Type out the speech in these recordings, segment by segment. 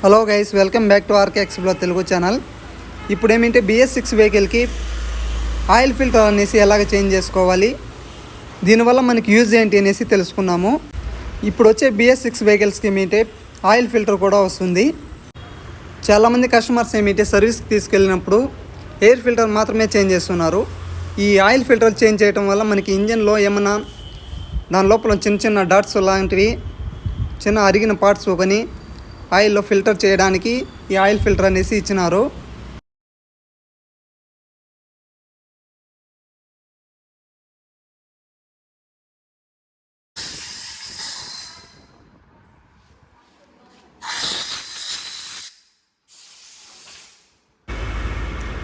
Hello guys, welcome back to RK explore Telugu channel. ఇప్పుడు ఏమంటే BS6 వెహికల్కి ఆయిల్ ఫిల్టర్ అనేసి ఎలాగ చేంజ్ చేసుకోవాలి, దీనివల్ల మనకి యూజ్ ఏంటి అనేసి తెలుసుకున్నాము. ఇప్పుడు వచ్చే BS6 వెహికల్స్కి ఏమిటంటే ఆయిల్ ఫిల్టర్ కూడా వస్తుంది. చాలామంది కస్టమర్స్ ఏమిటంటే సర్వీస్కి తీసుకెళ్ళినప్పుడు ఎయిర్ ఫిల్టర్ మాత్రమే చేంజ్ చేస్తున్నారు. ఈ ఆయిల్ ఫిల్టర్ చేంజ్ చేయడం వల్ల మనకి ఇంజన్లో ఏమన్నా దాని లోపల చిన్న చిన్న డాట్స్ లాంటివి చిన్న అరిగిన పార్ట్స్ ఒకని ఆయిల్లో ఫిల్టర్ చేయడానికి ఈ ఆయిల్ ఫిల్టర్ అనేసి ఇచ్చినారు.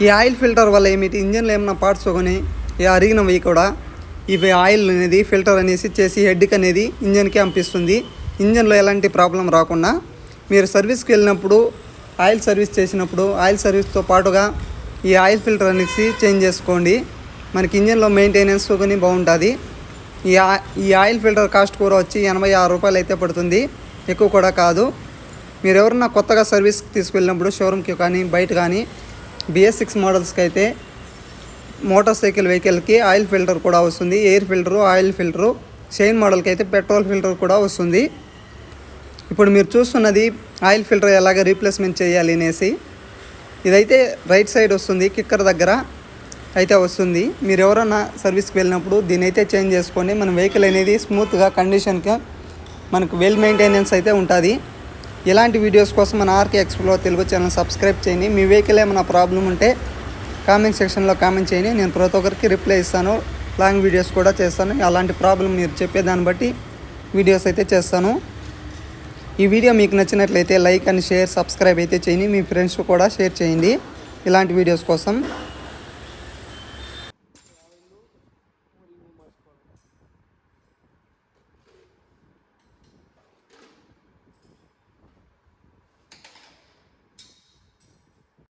ఈ ఆయిల్ ఫిల్టర్ వల్ల ఏమిటి, ఇంజన్లో ఏమైనా పార్ట్స్ ఒకని అరిగినవి కూడా ఇవి ఆయిల్ అనేది ఫిల్టర్ అనేసి చేసి హెడ్కి అనేది ఇంజన్కి పంపిస్తుంది. ఇంజన్లో ఎలాంటి ప్రాబ్లం రాకుండా మీరు సర్వీస్కి వెళ్ళినప్పుడు ఆయిల్ సర్వీస్ చేసినప్పుడు ఆయిల్ సర్వీస్తో పాటుగా ఈ ఆయిల్ ఫిల్టర్ అనేసి చేంజ్ చేసుకోండి. మనకి ఇంజన్లో మెయింటెనెన్స్ కానీ బాగుంటుంది. ఈ ఆయిల్ ఫిల్టర్ కాస్ట్ కూడా వచ్చి 86 రూపాయలు అయితే పడుతుంది, ఎక్కువ కూడా కాదు. మీరు ఎవరన్నా కొత్తగా సర్వీస్కి తీసుకెళ్ళినప్పుడు షోరూమ్కి కానీ బయట కానీ BS6 మోడల్స్కి అయితే మోటార్ సైకిల్ వెహికల్కి ఆయిల్ ఫిల్టర్ కూడా వస్తుంది. Air filter, oil filter. Shine మోడల్కి అయితే పెట్రోల్ ఫిల్టర్ కూడా వస్తుంది. ఇప్పుడు మీరు చూస్తున్నది ఆయిల్ ఫిల్టర్ ఎలాగ రీప్లేస్మెంట్ చేయాలి అనేసి. ఇదైతే రైట్ సైడ్ వస్తుంది, కిక్కర్ దగ్గర అయితే వస్తుంది. మీరు ఎవరైనా సర్వీస్కి వెళ్ళినప్పుడు దీని అయితే చేంజ్ చేసుకొని మన వెహికల్ అనేది స్మూత్గా కండిషన్గా మనకు వెల్ మెయింటెనెన్స్ అయితే ఉంటుంది. ఇలాంటి వీడియోస్ కోసం మన RK explore Telugu channel subscribe చేయండి. మీ వెహికల్ ఏమైనా ప్రాబ్లం ఉంటే కామెంట్ సెక్షన్లో కామెంట్ చేయండి, నేను ప్రతి ఒక్కరికి రిప్లై ఇస్తాను. లాంగ్ వీడియోస్ కూడా చేస్తాను. అలాంటి ప్రాబ్లం మీరు చెప్పేదాన్ని బట్టి వీడియోస్ అయితే చేస్తాను. ఈ వీడియో మీకు నచ్చినట్లయితే లైక్ అండ్ షేర్, సబ్స్క్రైబ్ అయితే చేయండి. మీ ఫ్రెండ్స్ కూడా షేర్ చేయండి ఇలాంటి వీడియోస్ కోసం.